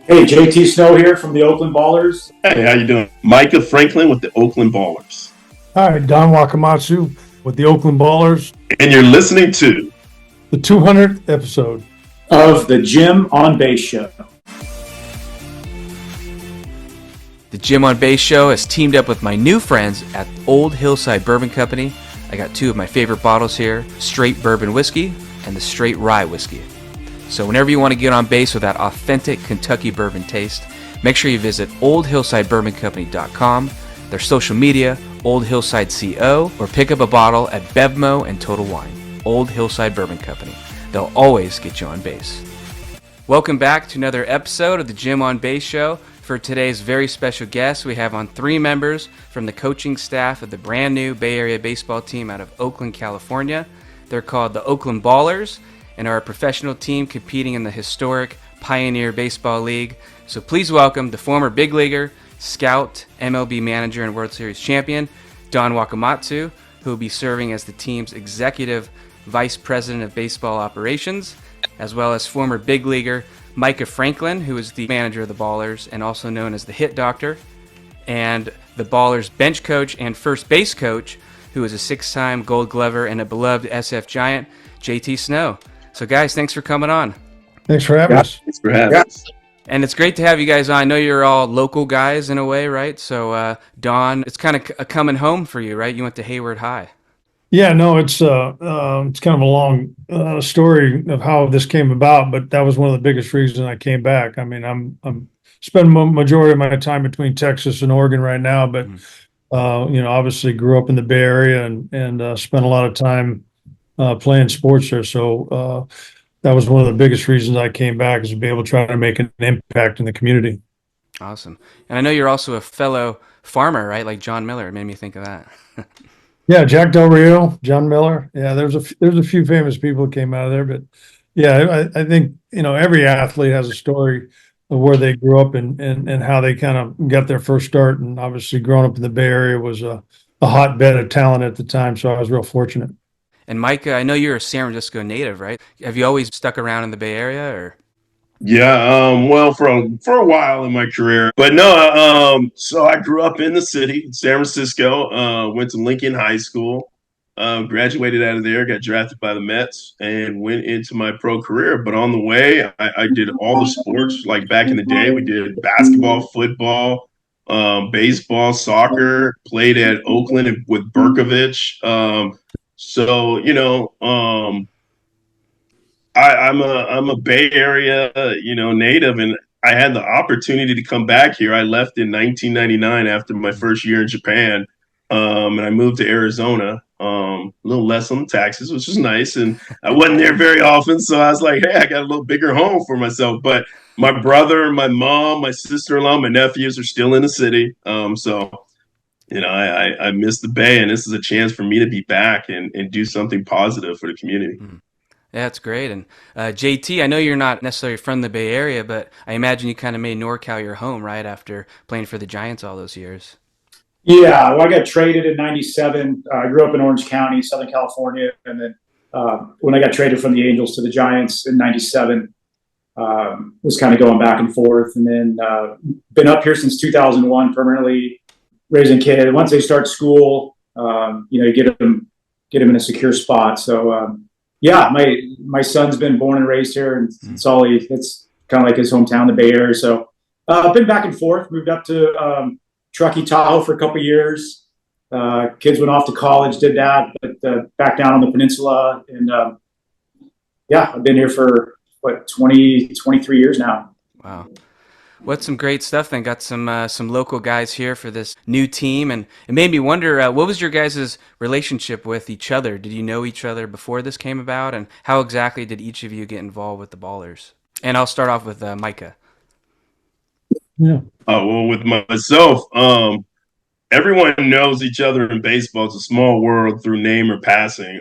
Hey, JT Snow here from the Oakland Ballers. Hey, how you doing? Micah Franklin with the Oakland Ballers. Hi, Don Wakamatsu with the Oakland Ballers, And you're listening to the 200th episode of the Jim on Base Show. The Jim on Base Show has teamed up with my new friends at Old Hillside Bourbon Company. I got two of my favorite bottles here, Straight Bourbon Whiskey and the Straight Rye Whiskey. So whenever you want to get on base with that authentic Kentucky bourbon taste, make sure you visit oldhillsidebourboncompany.com, their social media, Old Hillside CO, or pick up a bottle at Bevmo and Total Wine. Old Hillside Bourbon Company. They'll always get you on base. Welcome back to another episode of the Jim on Base Show. For today's very special guest, we have on three members from the coaching staff of the brand new Bay Area baseball team out of Oakland, California. They're called the Oakland Ballers and are a professional team competing in the historic Pioneer Baseball League. So please welcome the former big leaguer, scout, MLB manager, and World Series champion, Don Wakamatsu, who will be serving as the team's executive vice president of baseball operations, as well as former big leaguer Micah Franklin, who is the manager of the Ballers and also known as the Hit Doctor, and the Ballers bench coach and first base coach, who is a six-time Gold Glover and a beloved SF Giant, JT Snow. So guys, thanks for coming on. Thanks for having us. Thanks for having us. And it's great to have you guys on. I know you're all local guys in a way, right? So Don, it's kind of a coming home for you, right? You went to Hayward High. Yeah, no, it's kind of a long story of how this came about, but that was one of the biggest reasons I came back. I mean, I'm spending majority of my time between Texas and Oregon right now, but obviously grew up in the Bay Area and spent a lot of time playing sports there. So that was one of the biggest reasons I came back, is to be able to try to make an impact in the community. Awesome. And I know you're also a fellow farmer, right? Like John Miller. It made me think of that. Yeah, Jack Del Rio, John Miller. Yeah, there's a few famous people that came out of there, but yeah, I think every athlete has a story of where they grew up and how they kind of got their first start. And obviously, growing up in the Bay Area was a hotbed of talent at the time, so I was real fortunate. And Micah, I know you're a San Francisco native, right? Have you always stuck around in the Bay Area, or? Yeah, well, for a while in my career, but no, so I grew up in the city, San Francisco. Went to Lincoln High School, graduated out of there, got drafted by the Mets, and went into my pro career. But on the way, I did all the sports. Like back in the day, we did basketball, football, baseball, soccer. Played at Oakland with Berkovich. I'm a Bay Area, native, and I had the opportunity to come back here. I left in 1999 after my first year in Japan, and I moved to Arizona. A little less on the taxes, which was nice, and I wasn't there very often, so I was like, hey, I got a little bigger home for myself. But my brother, my mom, my sister-in-law, my nephews are still in the city, I miss the Bay, and this is a chance for me to be back and do something positive for the community. Mm-hmm. Yeah, that's great. And JT, I know you're not necessarily from the Bay Area, but I imagine you kind of made NorCal your home, right, after playing for the Giants all those years. Yeah, well, I got traded in '97. I grew up in Orange County, Southern California, and then when I got traded from the Angels to the Giants in '97, was kind of going back and forth, and then been up here since 2001, permanently raising kids. Once they start school, you get them in a secure spot. So. Yeah, my son's been born and raised here, and it's kind of like his hometown, the Bay Area. So I've been back and forth. Moved up to Truckee, Tahoe for a couple of years. Kids went off to college, did that, but back down on the peninsula. And I've been here for 23 years now. Wow. What's some great stuff then? Got some local guys here for this new team, and it made me wonder, what was your guys' relationship with each other? Did you know each other before this came about, and how exactly did each of you get involved with the Ballers? And I'll start off with Micah. Yeah. Well, with myself, everyone knows each other in baseball. It's a small world through name or passing.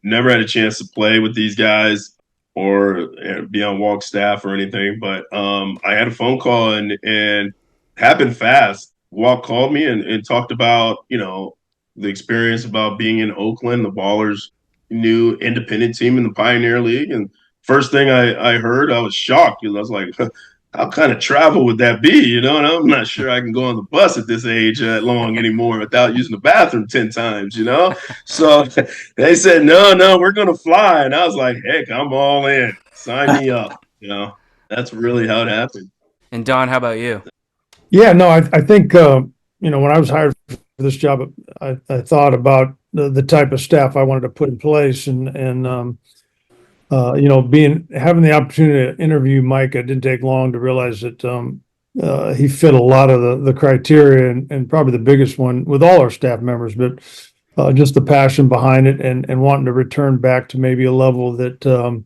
Never had a chance to play with these guys or be on walk staff or anything. But I had a phone call and happened fast. Walk called me and talked about, the experience about being in Oakland, the Ballers' new independent team in the Pioneer League. And first thing I heard, I was shocked. I was like, how kind of travel would that be? You know, and I'm not sure I can go on the bus at this age that long anymore without using the bathroom 10 times, you know? So they said, no, we're going to fly. And I was like, heck, I'm all in. Sign me up. You know, that's really how it happened. And Don, how about you? Yeah, no, I think, when I was hired for this job, I thought about the type of staff I wanted to put in place and having the opportunity to interview Micah, it didn't take long to realize that, he fit a lot of the criteria and probably the biggest one with all our staff members, but, just the passion behind it and wanting to return back to maybe a level that,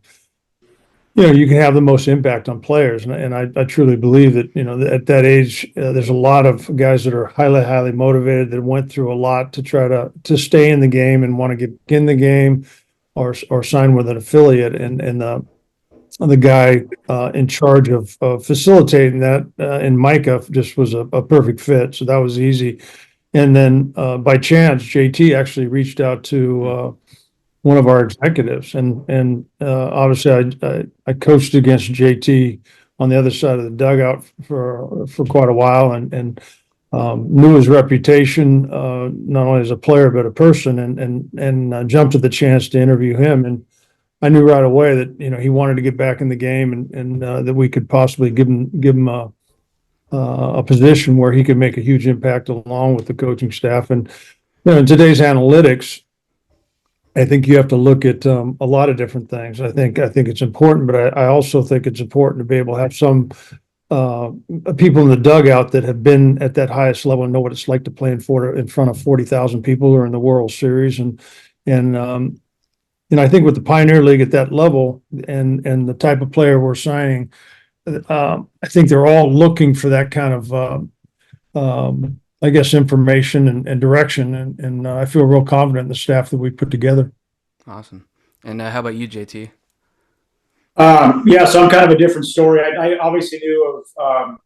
you can have the most impact on players. And I truly believe that, at that age, there's a lot of guys that are highly motivated that went through a lot to try to stay in the game and want to get in the game or sign with an affiliate. And the guy in charge of facilitating that in Micah just was a perfect fit. So that was easy. And then by chance, JT actually reached out to one of our executives, and obviously I coached against JT on the other side of the dugout for quite a while, and knew his reputation not only as a player but a person, and jumped at the chance to interview him, and I knew right away that he wanted to get back in the game, and that we could possibly give him a position where he could make a huge impact along with the coaching staff. And in today's analytics, I think you have to look at a lot of different things. I think it's important, but I also think it's important to be able to have some people in the dugout that have been at that highest level and know what it's like to play in front of 40,000 people or in the World Series. And I think with the Pioneer League at that level and the type of player we're signing, I think they're all looking for that kind of I guess, information and direction. And I feel real confident in the staff that we put together. Awesome. And how about you, JT? Yeah, so I'm kind of a different story. I obviously knew of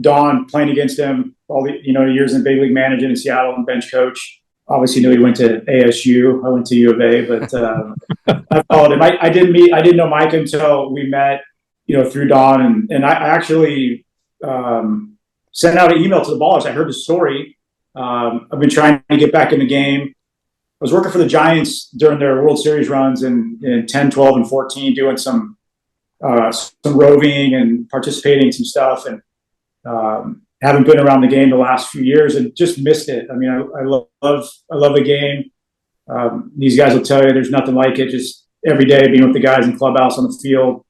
Don, playing against him all the years in big league managing in Seattle and bench coach. Obviously knew he went to ASU. I went to U of A, but I followed him. I didn't know Mike until we met, through Don, and I actually sent out an email to the Ballers. I heard the story. I've been trying to get back in the game. I was working for the Giants during their World Series runs in 10, 12, and 14, doing some roving and participating in some stuff, and haven't been around the game the last few years and just missed it. I mean, I love the game. These guys will tell you there's nothing like it. Just every day being with the guys in the clubhouse, on the field.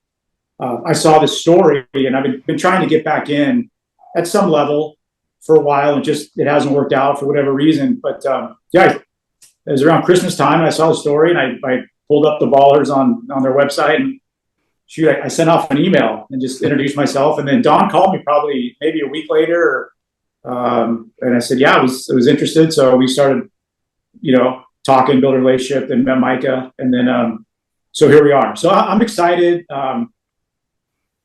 I saw this story, and I've been trying to get back in at some level for a while, and it hasn't worked out for whatever reason. But it was around Christmas time, and I saw the story, and I pulled up the Ballers on their website, and I sent off an email and just introduced myself. And then Don called me probably maybe a week later, and I said, yeah, I was interested. So we started, talking, build a relationship, and met Micah, and then so here we are. So I'm excited.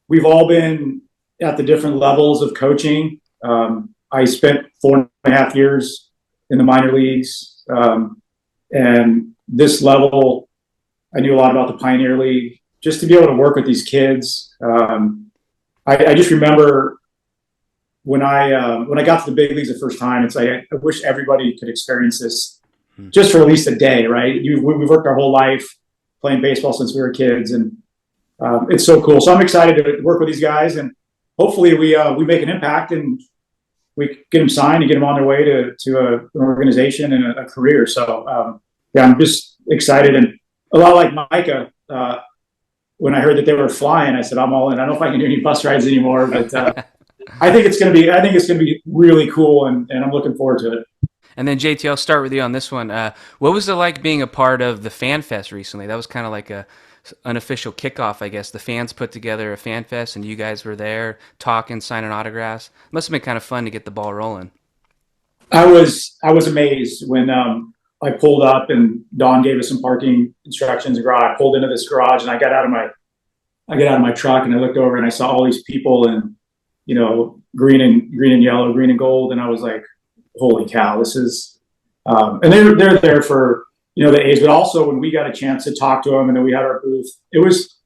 We've all been at the different levels of coaching. I spent 4.5 years in the minor leagues. And this level, I knew a lot about the Pioneer League, just to be able to work with these kids. I just remember when I got to the big leagues the first time, it's like, I wish everybody could experience this just for at least a day, right? We've worked our whole life playing baseball since we were kids, and it's so cool. So I'm excited to work with these guys, and hopefully we make an impact and we get them signed and get them on their way to an organization and a career. So I'm just excited, and a lot like Micah. When I heard that they were flying, I said, I'm all in. I don't know if I can do any bus rides anymore, but I think it's going to be really cool, and I'm looking forward to it. And then JT, I'll start with you on this one. What was it like being a part of the Fan Fest recently? That was kind of like a unofficial kickoff, I guess. The fans put together a Fan Fest, and you guys were there talking, signing autographs. It must have been kind of fun to get the ball rolling. I was amazed when I pulled up and Don gave us some parking instructions. I pulled into this garage, and I got out of my truck, and I looked over and I saw all these people in, green and yellow, green and gold, and I was like, holy cow, this is. And they're there for the A's, but also when we got a chance to talk to them, and then we had our booth, it was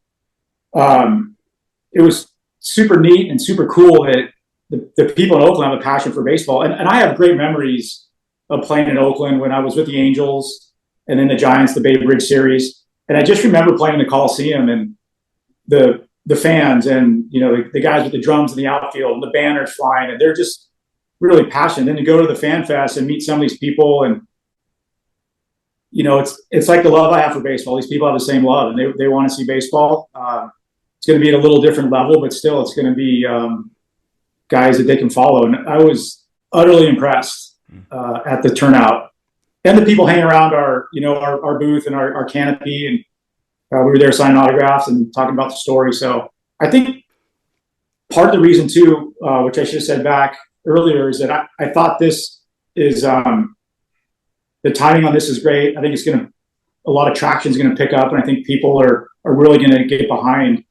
super neat and super cool that the people in Oakland have a passion for baseball. And I have great memories of playing in Oakland when I was with the Angels and then the Giants, the Bay Bridge series. And I just remember playing in the Coliseum and the fans and, you know, the guys with the drums in the outfield and the banners flying, and they're just really passionate. Then to go to the Fan Fest and meet some of these people, and, you know, it's like the love I have for baseball. These people have the same love, and they want to see baseball. It's going to be at a little different level, but still it's going to be guys that they can follow. And I was utterly impressed at the turnout and the people hanging around our booth and our canopy. And we were there signing autographs and talking about the story. So I think part of the reason too, which I should have said back earlier, is that I thought this is the timing on this is great. I think it's a lot of traction is going to pick up, and I think people are really going to get behind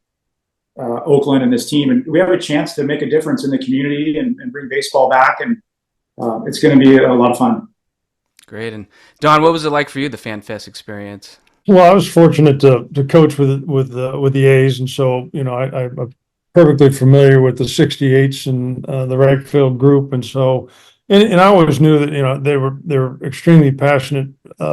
Oakland and this team, and we have a chance to make a difference in the community and bring baseball back, and it's going to be a lot of fun. Great. And Don, what was it like for you, the Fan Fest experience? Well, I was fortunate to coach with the A's, and so, you know, I'm perfectly familiar with the 68s and the right field group, and so and I always knew that, you know, they were extremely passionate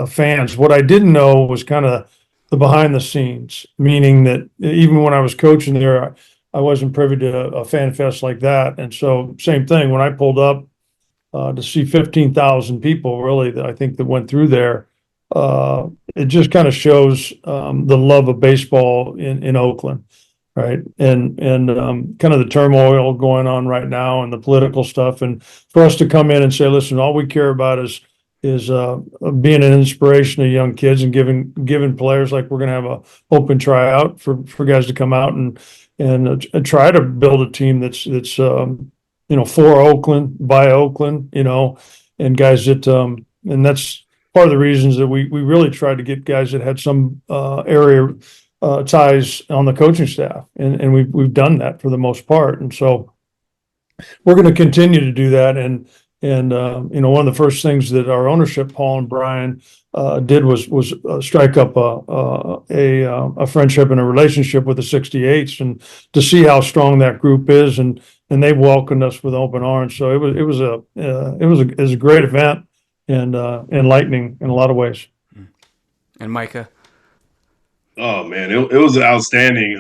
fans. What I didn't know was kind of the behind the scenes, meaning that even when I was coaching there, I wasn't privy to a Fan Fest like that, and so same thing when I pulled up to see 15,000 people, really, that I think that went through there. It just kind of shows the love of baseball in Oakland, right? And kind of the turmoil going on right now and the political stuff. And for us to come in and say, listen, all we care about is being an inspiration to young kids and giving players, like we're going to have a open tryout for guys to come out and try to build a team that's you know, for Oakland, by Oakland, you know, and guys that and that's part of the reasons that we really tried to get guys that had some area ties on the coaching staff, and we've done that for the most part, and so we're going to continue to do that. And you know, one of the first things that our ownership, Paul and Brian, did was strike up a friendship and a relationship with the 68s, and to see how strong that group is, and they welcomed us with open arms. So it was a great event, and enlightening in a lot of ways. And Micah? Oh man, it was outstanding.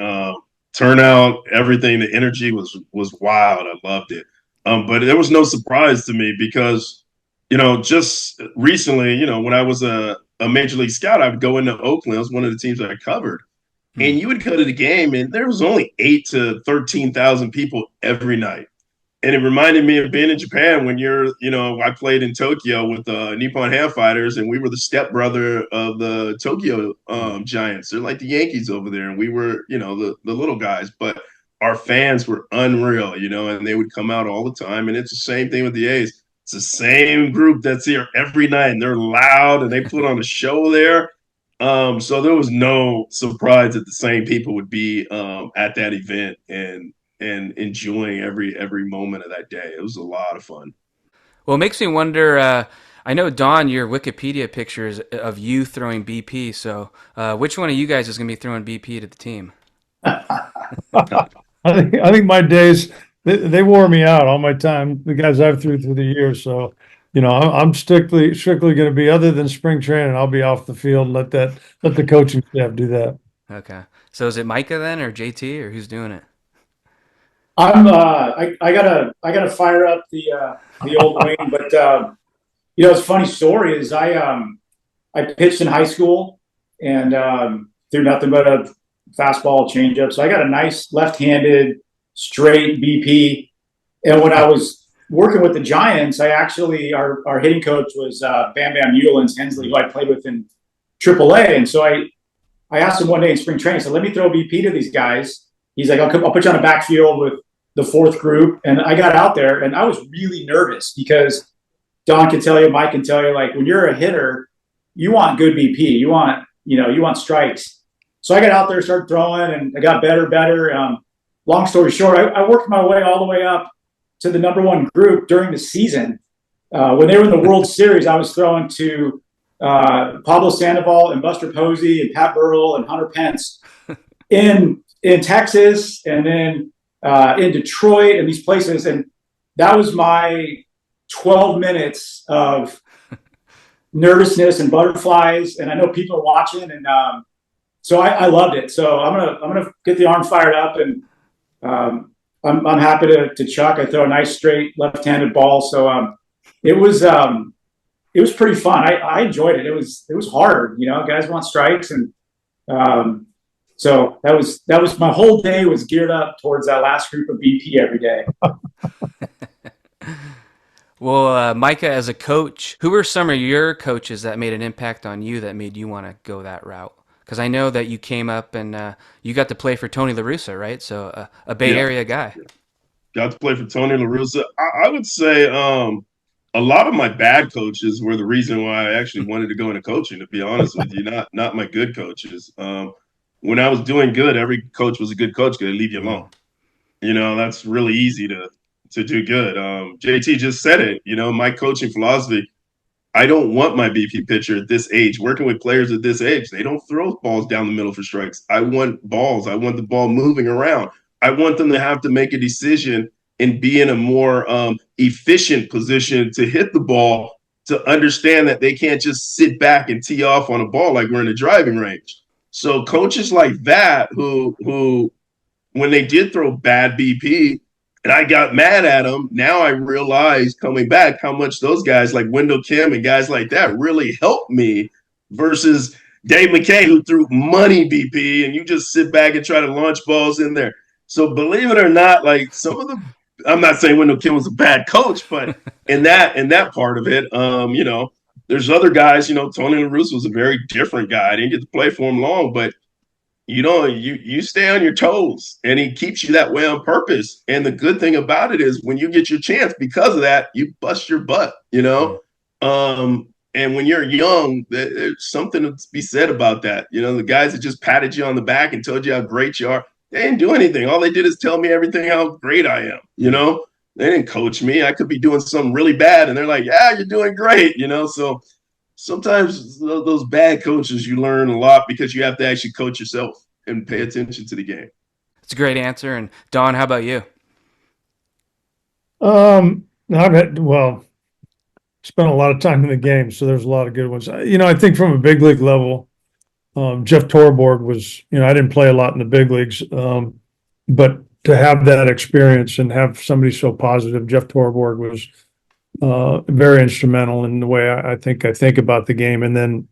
Turnout, everything, the energy was wild. I loved it. But there was no surprise to me because, you know, just recently, you know, when I was a major league scout, I would go into Oakland. It was one of the teams that I covered. And you would go to the game, and there was only 8,000 to 13,000 people every night. And it reminded me of being in Japan when I played in Tokyo with the Nippon Ham Fighters, and we were the stepbrother of the Tokyo Giants. They're like the Yankees over there, and we were, you know, the little guys. But our fans were unreal, you know, and they would come out all the time. And it's the same thing with the A's. It's the same group that's here every night, and they're loud, and they put on a show there. So there was no surprise that the same people would be at that event and enjoying every moment of that day. It was a lot of fun. Well, it makes me wonder, I know, Don, your Wikipedia pictures of you throwing BP, so which one of you guys is going to be throwing BP to the team? I think my days, they wore me out, all my time, the guys I've threw through the years. So, you know, I'm strictly going to be, other than spring training, I'll be off the field and let the coaching staff do that. Okay. So is it Micah then, or JT, or who's doing it? I gotta fire up the old wing, but you know, it's a funny story is I pitched in high school and threw nothing but a fastball changeup. So I got a nice left-handed straight BP. And when I was working with the Giants, I actually, our hitting coach was Bam Bam Newlands Hensley, who I played with in AAA. And so I asked him one day in spring training, I said, let me throw BP to these guys. He's like, I'll put you on a backfield with the fourth group. And I got out there and I was really nervous because Don can tell you, Mike can tell you, like when you're a hitter, you want good BP. You want strikes. So I got out there, started throwing, and I got better. Long story short, I worked my way all the way up to the number one group during the season. When they were in the World Series, I was throwing to Pablo Sandoval and Buster Posey and Pat Burrell and Hunter Pence in Texas. And then in Detroit and these places. And that was my 12 minutes of nervousness and butterflies. And I know people are watching, and so I loved it. So I'm gonna get the arm fired up, and I'm happy to chuck. I throw a nice straight left-handed ball. So it was pretty fun. I enjoyed it. It was hard, guys want strikes, and so that was my whole day was geared up towards that last group of BP every day. Well, Micah, as a coach, who were some of your coaches that made an impact on you that made you want to go that route? Because I know that you came up and you got to play for Tony La Russa, right? So a Bay Area guy. Got to play for Tony La Russa. I would say a lot of my bad coaches were the reason why I actually wanted to go into coaching, to be honest with you, not my good coaches. When I was doing good, every coach was a good coach because they leave you alone. That's really easy to do good. JT just said it, my coaching philosophy, I don't want my BP pitcher at this age, working with players at this age. They don't throw balls down the middle for strikes. I want balls. I want the ball moving around. I want them to have to make a decision and be in a more efficient position to hit the ball, to understand that they can't just sit back and tee off on a ball like we're in a driving range. So coaches like that who when they did throw bad BP and I got mad at them, now I realize coming back how much those guys like Wendell Kim and guys like that really helped me versus Dave McKay, who threw money BP and you just sit back and try to launch balls in there. So believe it or not, like some of the, I'm not saying Wendell Kim was a bad coach, but in that part of it, there's other guys, Tony La Russa was a very different guy. I didn't get to play for him long, but you stay on your toes, and he keeps you that way on purpose. And the good thing about it is when you get your chance, because of that, you bust your butt, and when you're young, there's something to be said about that. The guys that just patted you on the back and told you how great you are, they didn't do anything. All they did is tell me everything, how great I am, They didn't coach me. I could be doing something really bad, and they're like, yeah, you're doing great, So sometimes those bad coaches, you learn a lot because you have to actually coach yourself and pay attention to the game. It's a great answer. And Don, how about you? Spent a lot of time in the game, so there's a lot of good ones. I think from a big league level, Jeff Torborg was, I didn't play a lot in the big leagues, but to have that experience and have somebody so positive, Jeff Torborg was very instrumental in the way I think about the game. And then,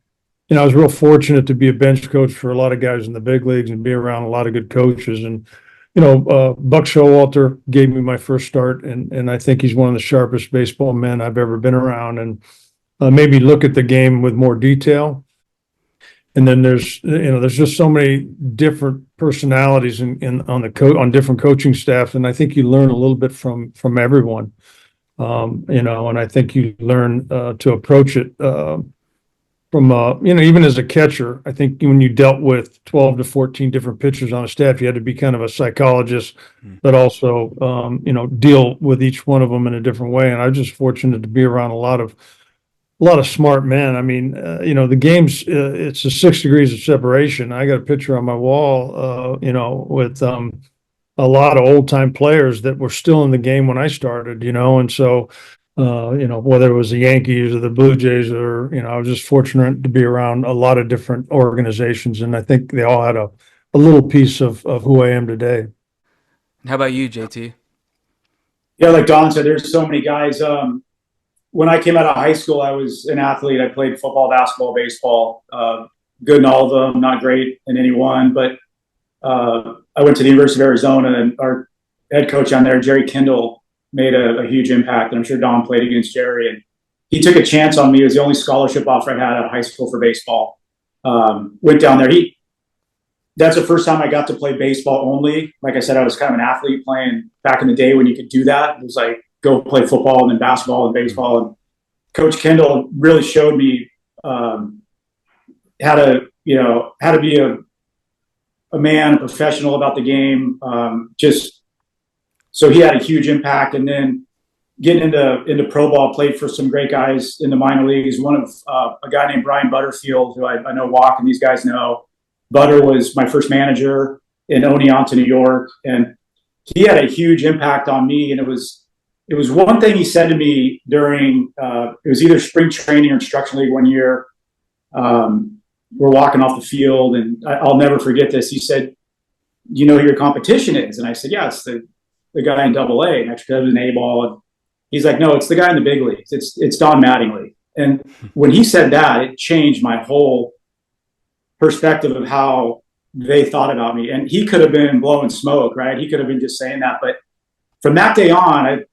I was real fortunate to be a bench coach for a lot of guys in the big leagues and be around a lot of good coaches. And, Buck Showalter gave me my first start, and I think he's one of the sharpest baseball men I've ever been around, and made me look at the game with more detail. And then there's just so many different personalities on different coaching staffs, and I think you learn a little bit from everyone. And I think you learn to approach it from even as a catcher. I think when you dealt with 12 to 14 different pitchers on a staff, you had to be kind of a psychologist, but also deal with each one of them in a different way. And I was just fortunate to be around a lot of smart men. I mean, the game's it's a 6 degrees of separation. I got a picture on my wall, with a lot of old time players that were still in the game when I started, and so, whether it was the Yankees or the Blue Jays or, I was just fortunate to be around a lot of different organizations. And I think they all had a little piece of who I am today. How about you, JT? Yeah, like Don said, there's so many guys. When I came out of high school, I was an athlete. I played football, basketball, baseball, good in all of them, not great in any one, but I went to the University of Arizona, and our head coach on there, Jerry Kindle, made a huge impact. And I'm sure Don played against Jerry, and he took a chance on me. It was the only scholarship offer I had out of high school for baseball. Went down there. That's the first time I got to play baseball only. Like I said, I was kind of an athlete playing back in the day when you could do that. It was like, go play football and then basketball and baseball. And Coach Kendall really showed me how to be a man, a professional about the game. So he had a huge impact. And then getting into pro ball, played for some great guys in the minor leagues. One of a guy named Brian Butterfield, who I know Walk and these guys know. Butter was my first manager in Oneonta, New York. And he had a huge impact on me. And it was one thing he said to me during, it was either spring training or instruction league one year. We're walking off the field, and I'll never forget this. He said, "You know who your competition is?" And I said, "Yeah, it's the guy in Double A, next to an A ball." And he's like, "No, it's the guy in the big leagues. It's Don Mattingly." And when he said that, it changed my whole perspective of how they thought about me. And he could have been blowing smoke, right? He could have been just saying that. But from that day on,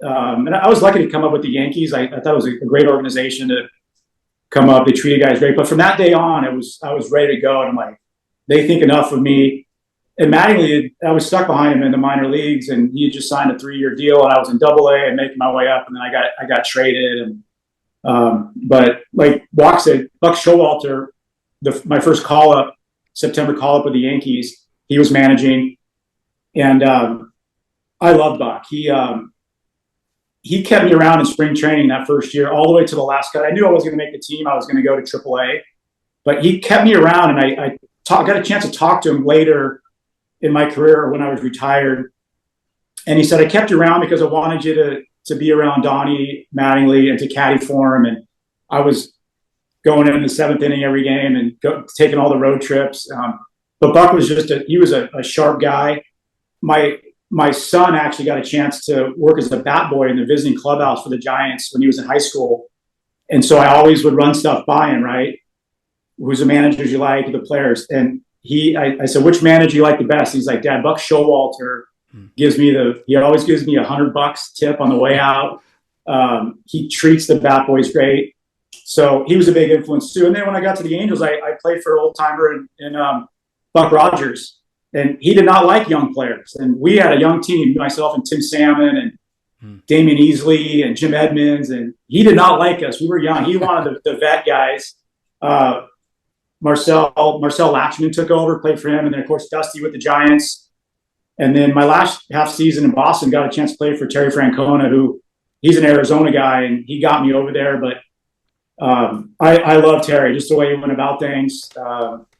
and I was lucky to come up with the Yankees. I thought it was a great organization to come up. They treated guys great. But from that day on, I was ready to go. And I'm like, they think enough of me. And Mattingly, I was stuck behind him in the minor leagues, and he had just signed a 3-year deal, and I was in Double A and making my way up, and then I got traded. And but like Walk said, Buck Showalter, my first call up, September call up with the Yankees, he was managing, and I loved Buck. He kept me around in spring training that first year, all the way to the last cut. I knew I was going to make the team. I was going to go to AAA, but he kept me around, and I got a chance to talk to him later in my career when I was retired. And he said, "I kept you around because I wanted you to be around Donnie Mattingly and to caddy for him." And I was going in the 7th inning every game and taking all the road trips. But Buck was he was a sharp guy. My son actually got a chance to work as a bat boy in the visiting clubhouse for the Giants when he was in high school. And so I always would run stuff by him, right? Who's the managers you like, the players? And I said, "Which manager you like the best?" He's like, "Dad, Buck Showalter he always gives me $100 tip on the way out. He treats the bat boys great." So he was a big influence too. And then when I got to the Angels, I played for an old timer in Buck Rogers. And he did not like young players. And we had a young team, myself and Tim Salmon and Damian Easley and Jim Edmonds. And he did not like us. We were young. He wanted the vet guys. Marcel Latchman took over, played for him. And then, of course, Dusty with the Giants. And then my last half season in Boston, got a chance to play for Terry Francona, who he's an Arizona guy, and he got me over there. But I love Terry, just the way he went about things.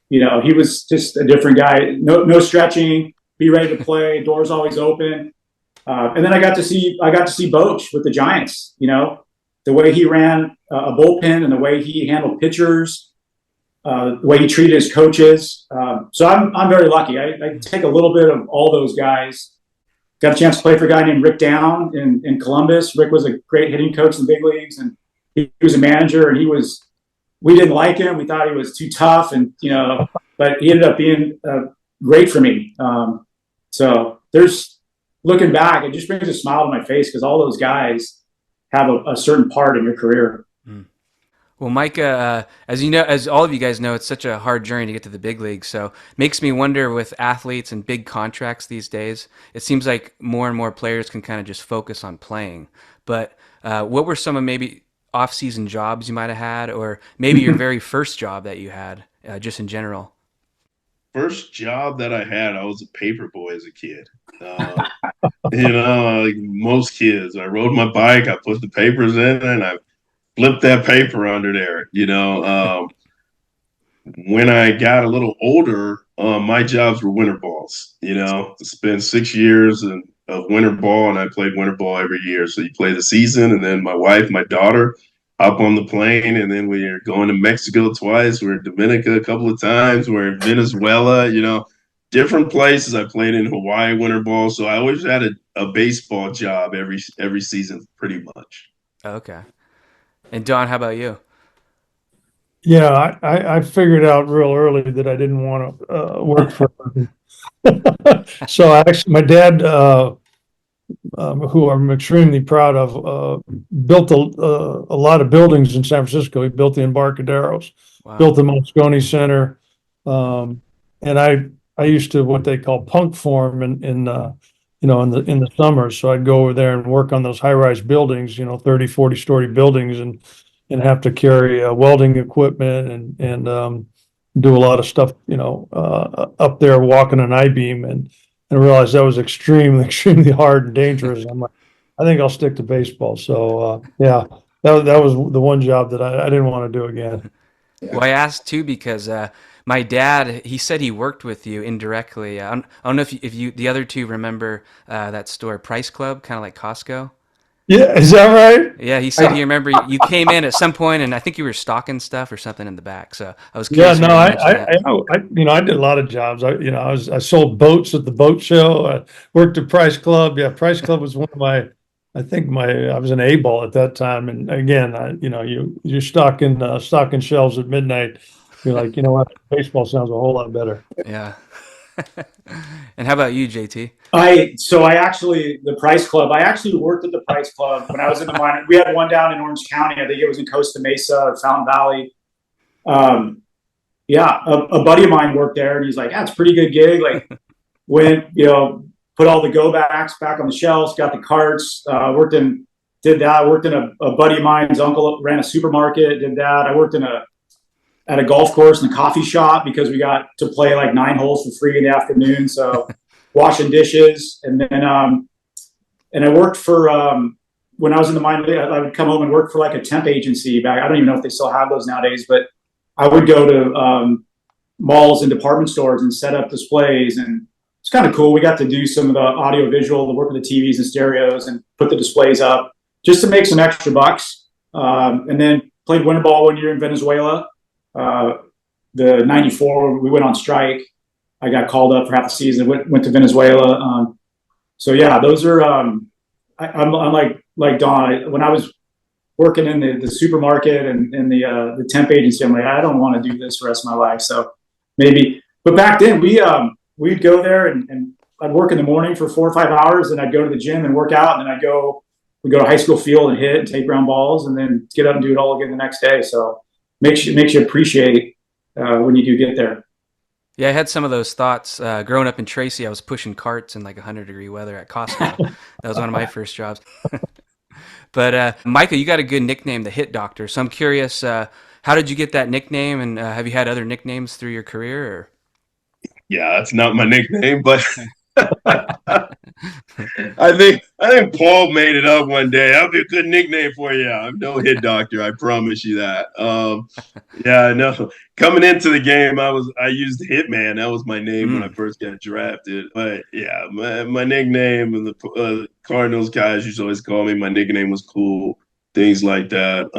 He was just a different guy. No stretching, be ready to play. Doors always open. And then I got to see Boch with the Giants. The way he ran a bullpen and the way he handled pitchers, the way he treated his coaches. So I'm very lucky. I take a little bit of all those guys. Got a chance to play for a guy named Rick Down in Columbus. Rick was a great hitting coach in the big leagues, and he was a manager, and we didn't like him. We thought he was too tough, and but he ended up being great for me. So looking back, it just brings a smile to my face because all those guys have a certain part in your career. Well, Micah, as all of you guys know, it's such a hard journey to get to the big leagues. So it makes me wonder, with athletes and big contracts these days, it seems like more and more players can kind of just focus on playing. But what were some of maybe off-season jobs you might have had, or maybe your very first job that you had, just in general? First job that I had, I was a paper boy as a kid. Like most kids, I rode my bike, I put the papers in, and I flipped that paper under there. When I got a little older, my jobs were winter balls. Spent 6 years of winter ball, and I played winter ball every year. So you play the season, and then my wife, my daughter, hop on the plane, and then we're going to Mexico twice. We're in Dominica a couple of times. We're in Venezuela. Different places. I played in Hawaii winter ball, so I always had a baseball job every season, pretty much. Okay. And Don, how about you? Yeah, I figured out real early that I didn't want to work for him. So actually, my dad, who I'm extremely proud of, built a lot of buildings in San Francisco. He built the Embarcaderos, Wow. built the Moscone Center, and I used to what they call punk form in the summers. So I'd go over there and work on those high-rise buildings, 30, 40-story buildings, and have to carry welding equipment and do a lot of stuff, up there walking an I-beam, and realized that was extremely, extremely hard and dangerous. I'm like, I think I'll stick to baseball. So yeah, that was the one job that I didn't want to do again. Well, I asked too because My dad, he said he worked with you indirectly. I don't know if you the other two remember that store, Price Club, kind of like Costco. Yeah, is that right? Yeah, he said he remember you came in at some point, and I think you were stocking stuff or something in the back. So I was Yeah, curious if no, you ever mentioned that. I did a lot of jobs. I sold boats at the boat show. I worked at Price Club. Yeah, Price Club was one of I was an A-ball at that time. And again, you're stocking shelves at midnight. You're like, you know what? Baseball sounds a whole lot better. Yeah. And how about you, JT? I actually the Price Club. I actually worked at the Price Club when I was in the minor. We had one down in Orange County. I think it was in Costa Mesa or Fountain Valley. Yeah, a buddy of mine worked there, and he's like, "Yeah, it's a pretty good gig." Like, went, put all the go backs back on the shelves, got the carts. Did that. Worked in a buddy of mine's uncle ran a supermarket. Did that. I worked at a golf course and a coffee shop because we got to play like 9 holes for free in the afternoon. So washing dishes, and then and I worked for when I was in the minor league. I would come home and work for like a temp agency back. I don't even know if they still have those nowadays, but I would go to malls and department stores and set up displays, and it's kind of cool. We got to do some of the audio visual, the work with the TVs and stereos, and put the displays up just to make some extra bucks. And then played winter ball one year in Venezuela. The '94, we went on strike. I got called up for half the season. Went to Venezuela. So yeah, those are. I'm like Don. When I was working in the supermarket and in the temp agency, I'm like, I don't want to do this the rest of my life. So maybe, but back then we'd go there and I'd work in the morning for 4 or 5 hours, and I'd go to the gym and work out, and then we'd go to high school field and hit and take ground balls, and then get up and do it all again the next day. So makes you appreciate when you do get there. Yeah, I had some of those thoughts. Growing up in Tracy, I was pushing carts in like 100-degree weather at Costco. That was one of my first jobs. But Micah, you got a good nickname, the Hit Doctor. So I'm curious, how did you get that nickname, and have you had other nicknames through your career? Or? Yeah, that's not my nickname, but I think Paul made it up one day. That'll be a good nickname for you. I'm no hit doctor, I promise you that. Yeah, no. Coming into the game, I used Hitman. That was my name when I first got drafted. But yeah, my nickname, and the Cardinals guys used to always call me. My nickname was Cool, things like that.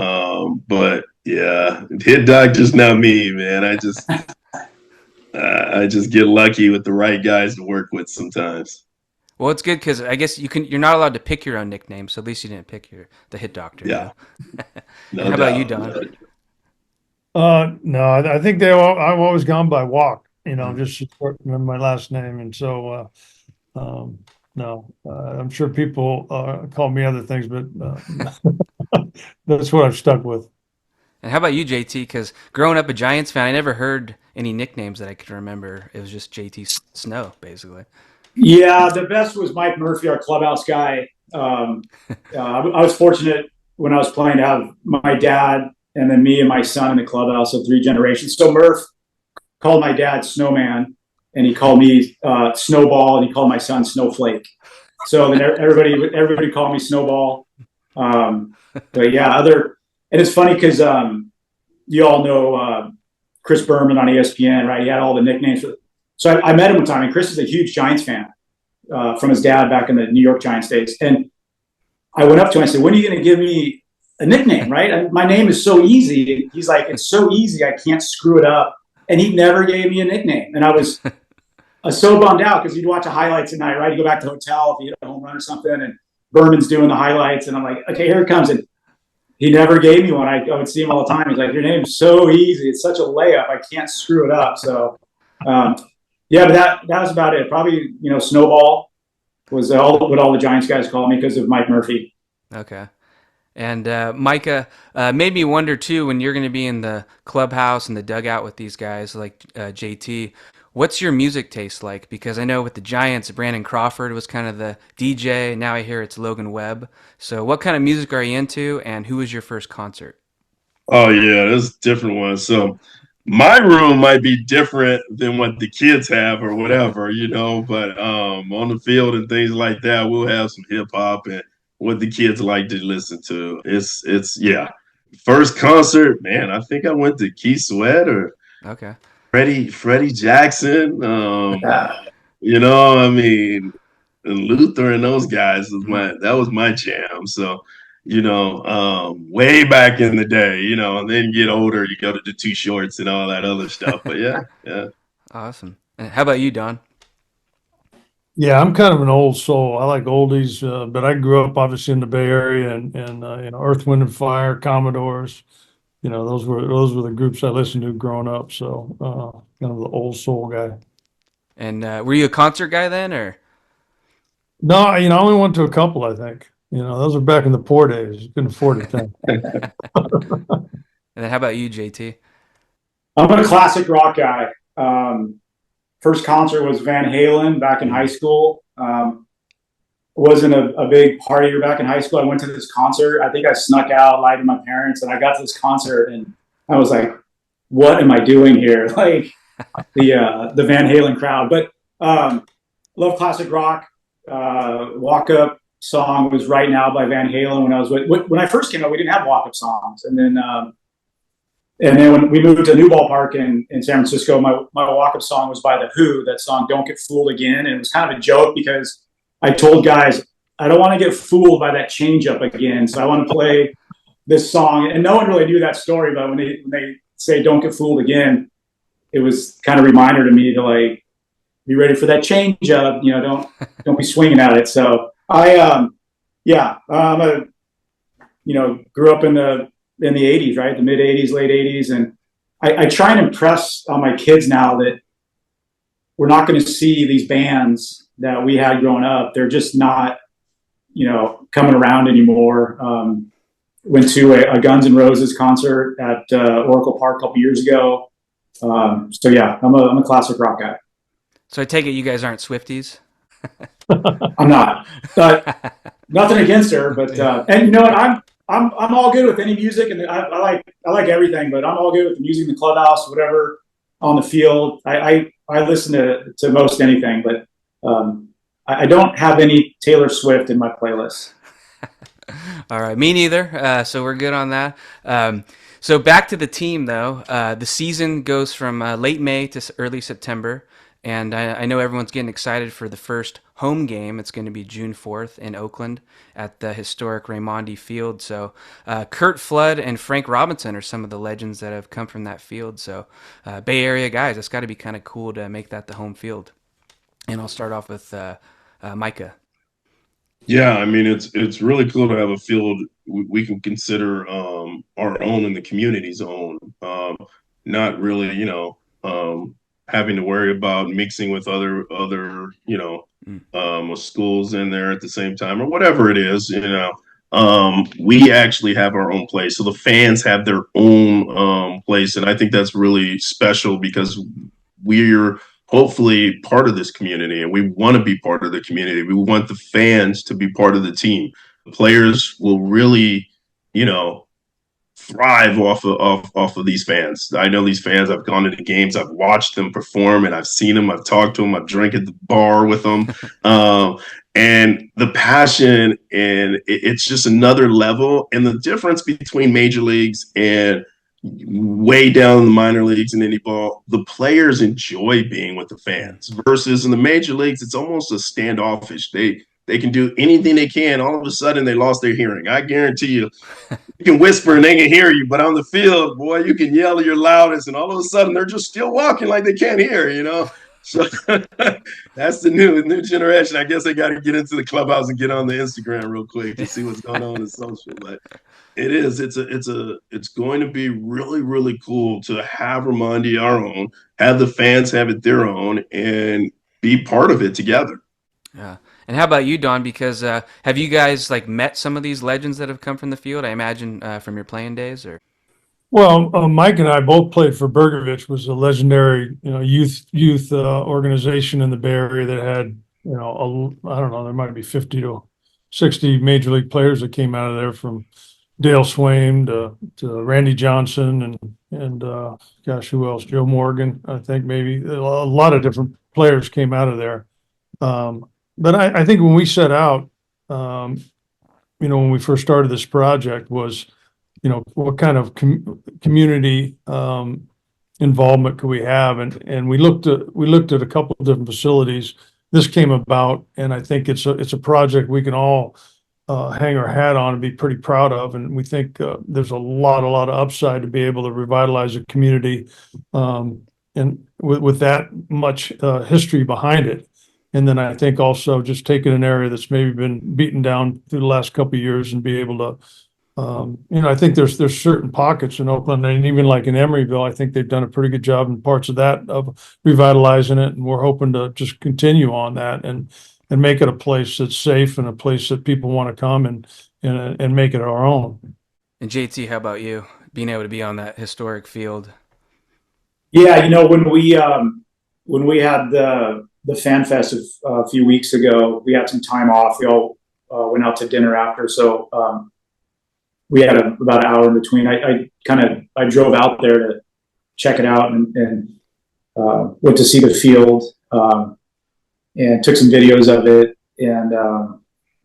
But yeah, hit doctor's not me, man. I just get lucky with the right guys to work with sometimes. Well, it's good because I guess you're not allowed to pick your own nickname, so at least you didn't pick the Hit Doctor. Yeah. No how about you, Don? No, I think I've always gone by Walk. Just remember my last name, and so no, I'm sure people call me other things, but that's what I've stuck with. And how about you, JT? Because growing up a Giants fan, I never heard any nicknames that I could remember. It was just JT Snow, basically. Yeah, the best was Mike Murphy, our clubhouse guy. I was fortunate when I was playing to have my dad and then me and my son in the clubhouse of 3 generations. So Murph called my dad Snowman, and he called me Snowball, and he called my son Snowflake. So then everybody called me Snowball. But yeah, and it's funny because you all know Chris Berman on ESPN, right? He had all the nicknames. So I met him one time, and Chris is a huge Giants fan from his dad back in the New York Giants days. And I went up to him and I said, "When are you going to give me a nickname, right? And my name is so easy." He's like, "It's so easy, I can't screw it up." And he never gave me a nickname. And I was so bummed out because you'd watch the highlights at night, right? You go back to the hotel if you hit a home run or something, and Berman's doing the highlights. And I'm like, okay, here it comes. And he never gave me one. I would see him all the time. He's like, "Your name's so easy. It's such a layup. I can't screw it up." So, yeah, but that was about it. Probably, Snowball was what all the Giants guys call me because of Mike Murphy. Okay. And Micah, made me wonder, too, when you're going to be in the clubhouse and the dugout with these guys like JT, what's your music taste like? Because I know with the Giants, Brandon Crawford was kind of the DJ. Now I hear it's Logan Webb. So what kind of music are you into, and who was your first concert? Oh, yeah, there's different ones. So my room might be different than what the kids have or whatever, but on the field and things like that, we'll have some hip hop and what the kids like to listen to. It's yeah. First concert, man, I think I went to Keith Sweat or okay. Freddie Jackson. Yeah. I mean, and Luther and those guys that was my jam. So, way back in the day, and then get older, you go to the Two Shorts and all that other stuff. But yeah. Awesome. And how about you, Don? Yeah, I'm kind of an old soul. I like oldies, but I grew up obviously in the Bay Area and Earth, Wind and Fire, Commodores. Those were the groups I listened to growing up. So kind of the old soul guy. And were you a concert guy then, or? No, I only went to a couple, I think. Those are back in the poor days. You couldn't afford it then. And then how about you, JT? I'm a classic rock guy. First concert was Van Halen back in high school. Wasn't a big partier back in high school. I went to this concert. I think I snuck out, lied to my parents, and I got to this concert, and I was like, "What am I doing here?" Like the Van Halen crowd. But love classic rock. Walk Up song was Right Now by Van Halen. When I first came out, we didn't have walk up songs, and then when we moved to New Ballpark in San Francisco, my walk up song was by The Who. That song "Don't Get Fooled Again," and it was kind of a joke because I told guys I don't want to get fooled by that changeup again, so I want to play this song. And no one really knew that story, but when they say "Don't Get Fooled Again," it was kind of a reminder to me to like be ready for that changeup. Don't be swinging at it. So I grew up in the '80s, right? The mid '80s, late '80s, and I try and impress on my kids now that we're not going to see these bands that we had growing up. They're just not, coming around anymore. Went to a Guns N' Roses concert at Oracle Park a couple years ago. So yeah, I'm a classic rock guy. So I take it you guys aren't Swifties? I'm not, but nothing against her. But and you know what, I'm all good with any music, and I like everything, but I'm all good with the music in the clubhouse, whatever on the field. I listen to most anything, but I don't have any Taylor Swift in my playlist. All right, me neither. So we're good on that. So back to the team, though. The season goes from late May to early September, and I know everyone's getting excited for the first home game. It's going to be June 4th in Oakland at the historic Raimondi Field. So Curt Flood and Frank Robinson are some of the legends that have come from that field. So Bay Area guys, it's got to be kind of cool to make that the home field. And I'll start off with Micah. Yeah, I mean it's really cool to have a field we can consider our own and the community's own. Not really, having to worry about mixing with other schools in there at the same time or whatever it is. We actually have our own place, so the fans have their own place, and I think that's really special because we're hopefully part of this community and we want to be part of the community. We want the fans to be part of the team. The players will really, thrive off of these fans. I know these fans. I've gone to the games. I've watched them perform, and I've seen them. I've talked to them. I've drank at the bar with them, and the passion, and it's just another level. And the difference between major leagues and way down in the minor leagues in indie ball, the players enjoy being with the fans. Versus in the major leagues, it's almost a standoffish. They can do anything they can. All of a sudden, they lost their hearing. I guarantee you. You can whisper and they can hear you, but on the field, boy, you can yell your loudest, and all of a sudden they're just still walking like they can't hear. So that's the new generation. I guess they got to get into the clubhouse and get on the Instagram real quick to see what's going on in social. But it's going to be really, really cool to have Raimondi our own, have the fans have it their own, and be part of it together. Yeah. And how about you, Don? Because have you guys met some of these legends that have come from the field? I imagine from your playing days, or. Well, Mike and I both played for Bergovich, was a legendary, youth organization in the Bay Area that had, I don't know, there might be 50 to 60 major league players that came out of there, from Dale Swain to Randy Johnson and gosh, who else? Joe Morgan, I think maybe a lot of different players came out of there. But I think when we set out, when we first started this project was, what kind of community, involvement could we have? And we looked at a couple of different facilities. This came about, and I think it's a project we can all hang our hat on and be pretty proud of. And we think there's a lot of upside to be able to revitalize a community, and with that much history behind it. And then I think also just taking an area that's maybe been beaten down through the last couple of years and be able to, I think there's certain pockets in Oakland, and even like in Emeryville, I think they've done a pretty good job in parts of that of revitalizing it. And we're hoping to just continue on that and make it a place that's safe and a place that people want to come and make it our own. And JT, how about you? Being able to be on that historic field. Yeah, when we had the fan fest a few weeks ago, we had some time off. We all went out to dinner after, so we had about an hour in between. I drove out there to check it out and went to see the field and took some videos of it. And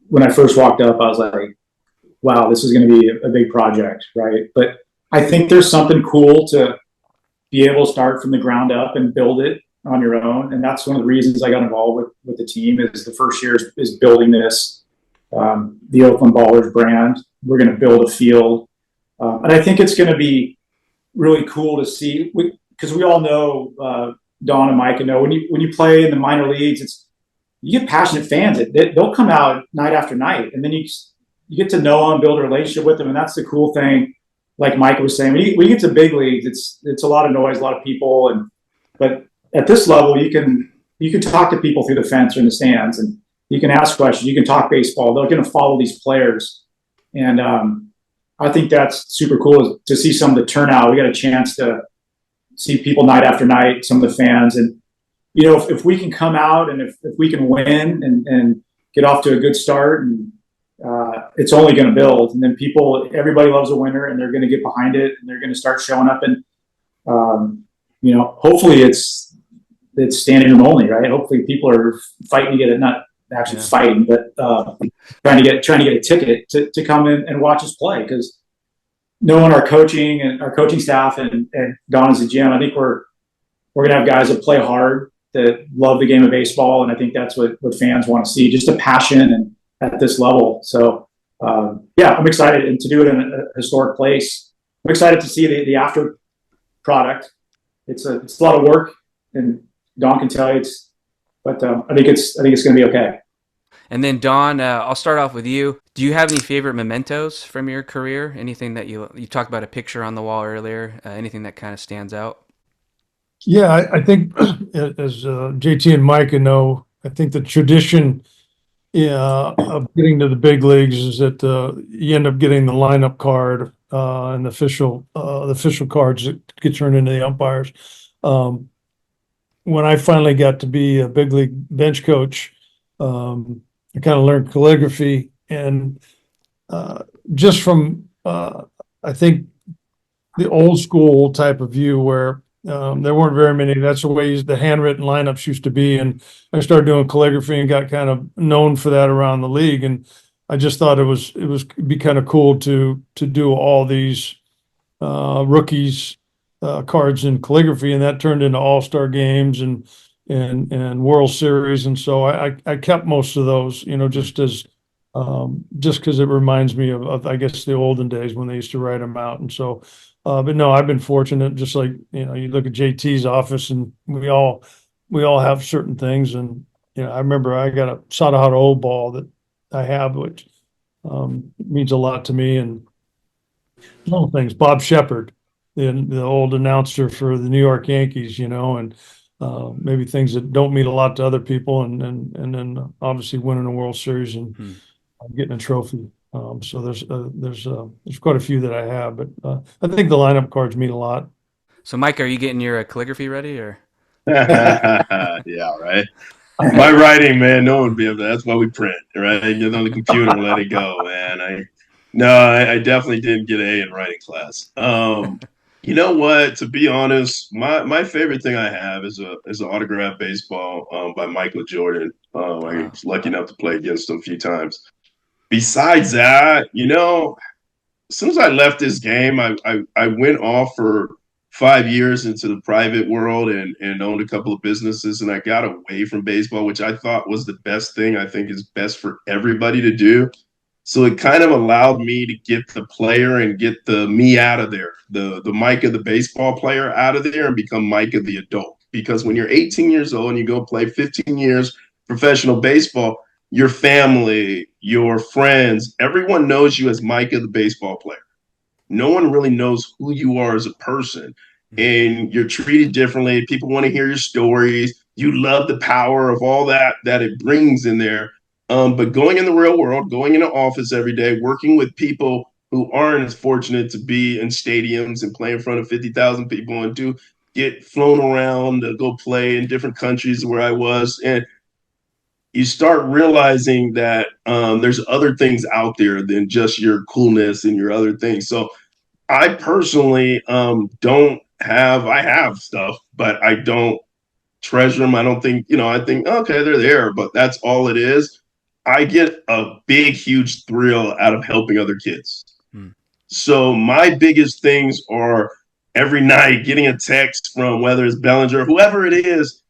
when I first walked up, I was like, "Wow, this is going to be a big project, right?" But I think there's something cool to be able to start from the ground up and build it on your own. And that's one of the reasons I got involved with the team. Is the first year is building this, the Oakland Ballers brand. We're going to build a field. And I think it's going to be really cool to see, because we all know, Don and Micah know, when you play in the minor leagues, you get passionate fans. They'll come out night after night, and then you get to know them, build a relationship with them. And that's the cool thing. Like Micah was saying, when you get to big leagues, it's a lot of noise, a lot of people, but at this level, you can talk to people through the fence or in the stands, and you can ask questions. You can talk baseball. They're going to follow these players, and I think that's super cool to see some of the turnout. We got a chance to see people night after night, some of the fans, and if we can come out and if we can win and get off to a good start, and it's only going to build. And then everybody loves a winner, and they're going to get behind it, and they're going to start showing up. And hopefully it's standing room only, right? Hopefully people are fighting to get it, not actually fighting, but trying to get a ticket to come in and watch us play. Because knowing our coaching staff and Don as a GM, I think we're going to have guys that play hard, that love the game of baseball, and I think that's what fans want to see, just a passion and at this level. So I'm excited, and to do it in a historic place. I'm excited to see the after product. It's a lot of work, and Don can tell you but I think it's going to be okay. And then Don, I'll start off with you. Do you have any favorite mementos from your career? Anything that you talked about a picture on the wall earlier? Anything that kind of stands out? Yeah, I think as JT and Micah know, I think the tradition of getting to the big leagues is that you end up getting the lineup card and the official cards that get turned into the umpires. When I finally got to be a big league bench coach, I kind of learned calligraphy, and just from I think the old school type of view where there weren't very many. That's the way the handwritten lineups used to be. And I started doing calligraphy and got kind of known for that around the league. And I just thought it'd be kind of cool to do all these rookies cards in calligraphy, and that turned into all-star games and World Series. And so I kept most of those, just because it reminds me of I guess the olden days when they used to write them out. And so but no, I've been fortunate, just like, you look at JT's office, and we all have certain things. And, I remember I got a Sadahara old ball that I have, which means a lot to me. And little things, Bob Shepard, the old announcer for the New York Yankees, and maybe things that don't mean a lot to other people. And then obviously winning a World Series and getting a trophy. So there's quite a few that I have, but I think the lineup cards mean a lot. So, Mike, are you getting your calligraphy ready, or? Yeah, right. My writing, man, no one would be able to. That's why we print, right? Get on the computer and let it go, man. I definitely didn't get an A in writing class. You know what? To be honest, my favorite thing I have is an autographed baseball by Michael Jordan. I was lucky enough to play against him a few times. Besides that, as soon as I left this game, I went off for 5 years into the private world and owned a couple of businesses, and I got away from baseball, which I thought was the best thing. I think is best for everybody to do. So it kind of allowed me to get the player and get the me out of there, the Micah, the baseball player, out of there and become Micah, the adult. Because when you're 18 years old and you go play 15 years professional baseball, your family, your friends, everyone knows you as Micah, the baseball player. No one really knows who you are as a person, and you're treated differently. People want to hear your stories. You love the power of all that it brings in there. But going in the real world, going in an office every day, working with people who aren't as fortunate to be in stadiums and play in front of 50,000 people and do get flown around to go play in different countries where I was. And you start realizing that there's other things out there than just your coolness and your other things. So I personally I have stuff, but I don't treasure them. I don't think, I think, okay, they're there, but that's all it is. I get a big, huge thrill out of helping other kids. So my biggest things are every night getting a text from whether it's Bellinger, whoever it is,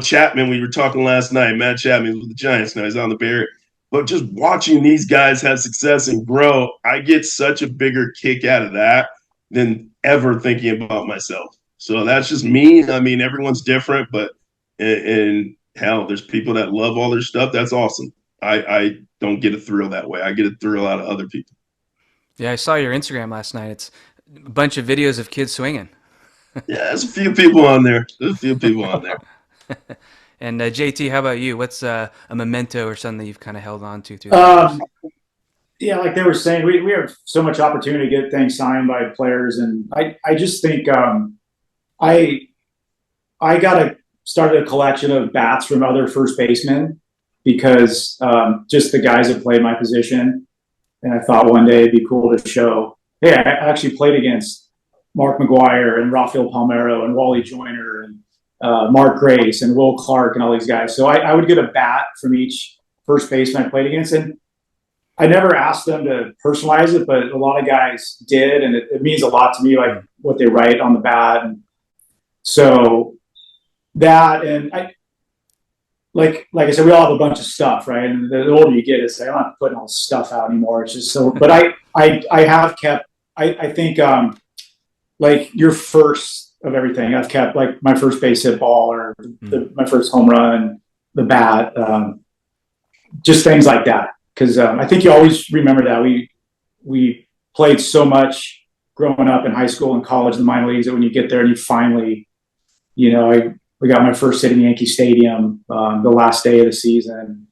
Chapman, we were talking last night, Matt Chapman with the Giants now, he's on the Bears. But just watching these guys have success and grow, I get such a bigger kick out of that than ever thinking about myself. So that's just me. I mean, everyone's different, but and hell, there's people that love all their stuff. That's awesome. I don't get a thrill that way. I get a thrill out of other people. Yeah, I saw your Instagram last night. It's a bunch of videos of kids swinging. Yeah, there's a few people on there. And JT, how about you? What's a memento or something that you've kind of held on to through the years? Yeah, like they were saying, we have so much opportunity to get things signed by players, and I just think I started a collection of bats from other first basemen because just the guys that played my position, and I thought one day it'd be cool to show, hey, I actually played against Mark McGuire and Rafael Palmeiro and Wally Joyner and Mark Grace and Will Clark and all these guys. So I would get a bat from each first baseman I played against, and I never asked them to personalize it, but a lot of guys did, and it means a lot to me, like what they write on the bat. And so that, and like I said, we all have a bunch of stuff, right? And the older you get, it's like, I'm not putting all this stuff out anymore. It's just so, but I have kept, I think, like your first of everything, I've kept like my first base hit ball or my first home run, the bat, just things like that. Because I think you always remember that we played so much growing up in high school and college, the minor leagues, that when you get there and you finally, we got my first hit in Yankee Stadium the last day of the season.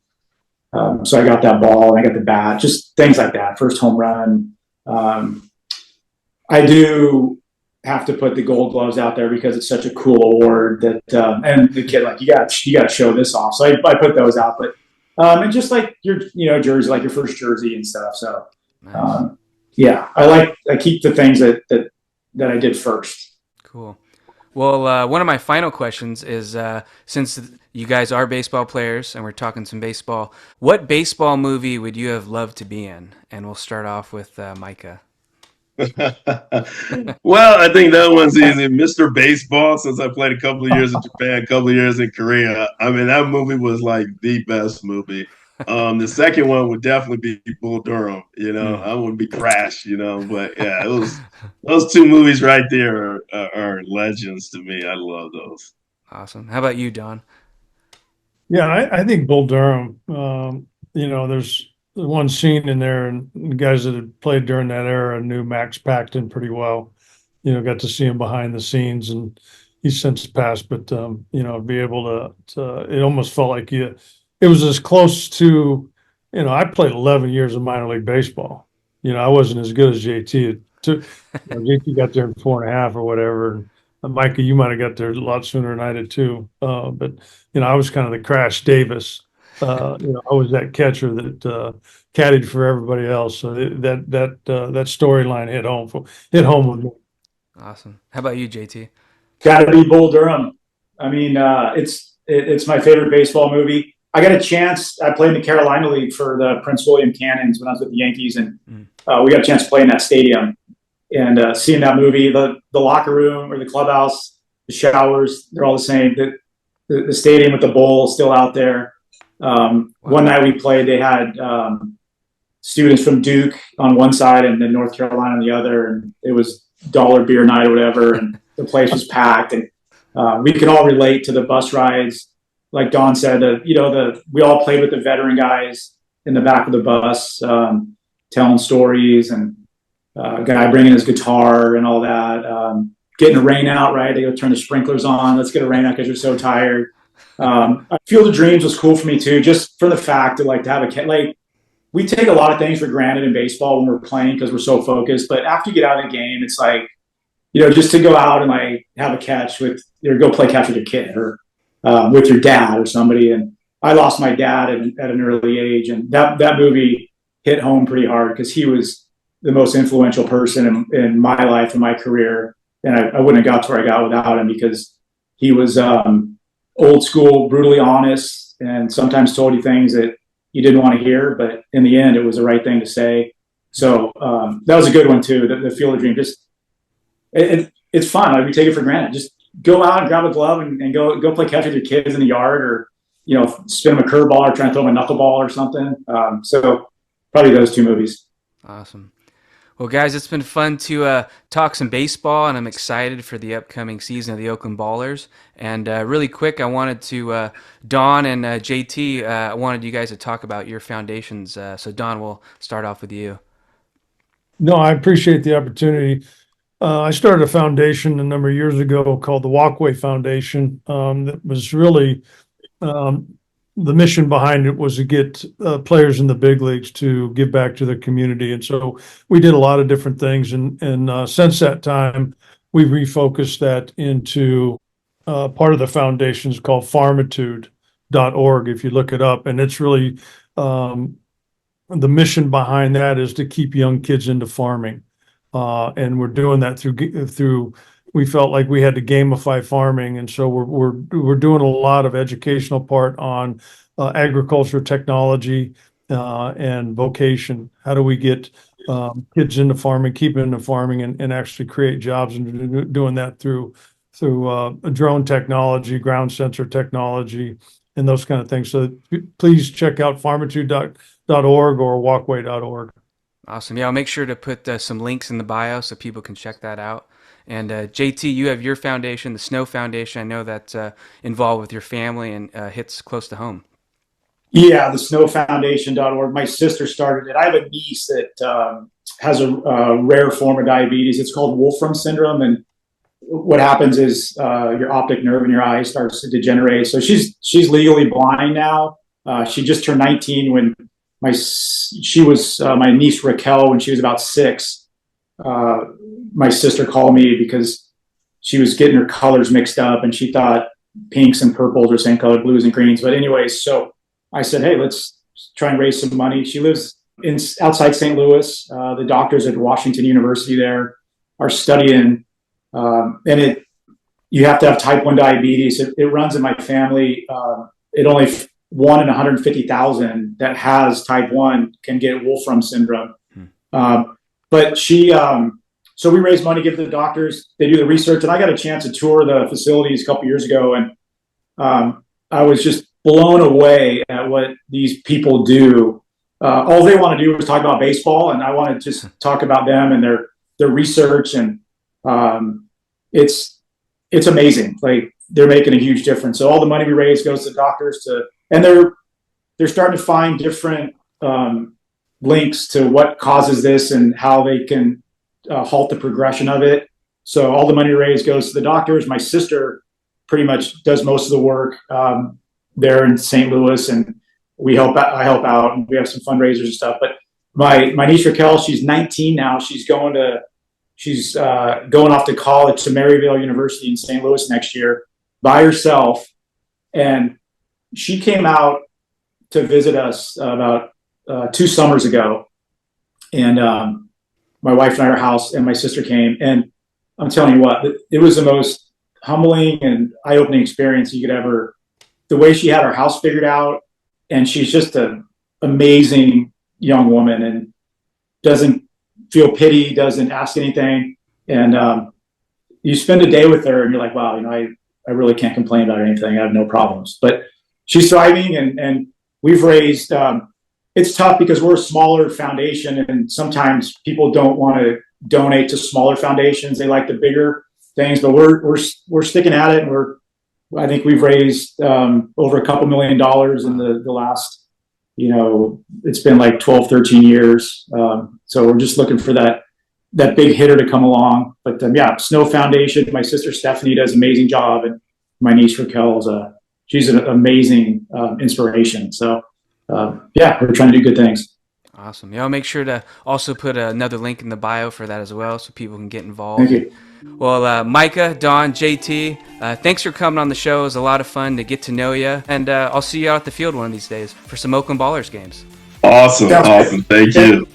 So I got that ball and I got the bat, just things like that. First home run. I do have to put the Gold Gloves out there because it's such a cool award that, and the kid, like, you got to show this off. So I put those out, but. And just like your, jersey, like your first jersey and stuff. So, nice. Yeah, I keep the things that I did first. Cool. Well, one of my final questions is, since you guys are baseball players and we're talking some baseball, what baseball movie would you have loved to be in? And we'll start off with Micah. Well, I think that one's easy. Mr. Baseball, since I played a couple of years in Japan, a couple of years in Korea. I mean, that movie was like the best movie. The second one would definitely be Bull Durham. I would be Crash. But yeah, those two movies right there are legends to me. I love those. Awesome. How about you, Don? Yeah, I think Bull Durham. There's one scene in there, and the guys that had played during that era knew Max Paxton pretty well. Got to see him behind the scenes, and he's since passed. But be able to it almost felt like it was as close to, I played 11 years of minor league baseball. I wasn't as good as JT. JT got there in 4.5 or whatever. And Micah, you might have got there a lot sooner than I did too. But I was kind of the Crash Davis. I was that catcher that caddied for everybody else. So that storyline hit home with me. Awesome. How about you, JT? Got to be Bull Durham. I mean, it's my favorite baseball movie. I got a chance. I played in the Carolina League for the Prince William Cannons when I was with the Yankees, and we got a chance to play in that stadium. And seeing that movie, the locker room or the clubhouse, the showers, they're all the same. The stadium with the bowl is still out there. One night we played, they had students from Duke on one side and then North Carolina on the other, and it was dollar beer night or whatever, and the place was packed. And we can all relate to the bus rides. Like Don said, we all played with the veteran guys in the back of the bus, telling stories, and a guy bringing his guitar and all that. Getting a rain out, right? They go turn the sprinklers on. Let's get a rain out because you're so tired. Field of Dreams was cool for me too, just for the fact to have a kid. Like, we take a lot of things for granted in baseball when we're playing because we're so focused. But after you get out of the game, it's like, just to go out and have a catch or go play catch with your kid or with your dad or somebody. And I lost my dad at an early age, and that movie hit home pretty hard because he was the most influential person in my life and my career. And I wouldn't have got to where I got without him, because he was old school, brutally honest, and sometimes told you things that you didn't want to hear, but in the end, it was the right thing to say. So that was a good one too. The Field of Dream, it's fun. Like, we take it for granted. Just go out and grab a glove and go play catch with your kids in the yard, or spin them a curveball or try and throw them a knuckleball or something. So probably those two movies. Awesome. Well, guys, it's been fun to talk some baseball, and I'm excited for the upcoming season of the Oakland Ballers. And really quick, I wanted to, Don and JT, I wanted you guys to talk about your foundations. So, Don, we'll start off with you. No, I appreciate the opportunity. I started a foundation a number of years ago called the Walkway Foundation. That was really, the mission behind it was to get players in the big leagues to give back to their community. And so we did a lot of different things. And since that time, we've refocused that into part of the foundation is called farmitude.org, if you look it up. And it's really, the mission behind that is to keep young kids into farming. And we're doing that through we felt like we had to gamify farming, and so we're doing a lot of educational part on agriculture, technology, and vocation. How do we get kids into farming, keep them into farming, and actually create jobs, and doing that through drone technology, ground sensor technology, and those kind of things. So please check out farmitude.org or walkway.org. Awesome. Yeah, I'll make sure to put some links in the bio so people can check that out. And JT, you have your foundation, the Snow Foundation. I know that's involved with your family and hits close to home. Yeah, the snowfoundation.org. My sister started it. I have a niece that has a rare form of diabetes. It's called Wolfram syndrome. And what happens is your optic nerve in your eye starts to degenerate. So she's legally blind now. She just turned 19 when my niece Raquel, when she was about 6. My sister called me because she was getting her colors mixed up, and she thought pinks and purples were same color, blues and greens. But anyways, so I said, hey, let's try and raise some money. She lives outside St. Louis. The doctors at Washington University there are studying, and you have to have type 1 diabetes. It runs in my family. It only 1 in 150,000 that has type 1 can get Wolfram syndrome. But she, so we raise money, give it to the doctors. They do the research, and I got a chance to tour the facilities a couple years ago, and I was just blown away at what these people do. All they want to do is talk about baseball, and I want to just talk about them and their research, and it's amazing. Like, they're making a huge difference. So all the money we raise goes to doctors and they're starting to find different links to what causes this and how they can halt the progression of it. So all the money raised goes to the doctors. My sister pretty much does most of the work there in St. Louis, and I help out, and we have some fundraisers and stuff. But my niece Raquel, she's 19 now. She's going off to college to Maryville University in St. Louis next year by herself. And she came out to visit us about 2 summers ago, and my wife and I, our house, and my sister came, and I'm telling you what, it was the most humbling and eye-opening experience you could ever. The way she had her house figured out, and she's just an amazing young woman, and doesn't feel pity, doesn't ask anything. And you spend a day with her and you're like, wow, I really can't complain about anything. I have no problems. But she's thriving, and we've raised, it's tough because we're a smaller foundation, and sometimes people don't want to donate to smaller foundations. They like the bigger things, but we're sticking at it. And I think we've raised over a couple $1 million in the last, it's been like 12, 13 years. So we're just looking for that big hitter to come along. But Snow Foundation, my sister Stephanie does an amazing job, and my niece Raquel she's an amazing inspiration. So we're trying to do good things. Awesome. Yeah, I'll make sure to also put another link in the bio for that as well, so people can get involved. Thank you. Well, Micah, Don, JT, thanks for coming on the show. It was a lot of fun to get to know you, and I'll see you out at the field one of these days for some Oakland Ballers games. Awesome. Sounds good. Thank you.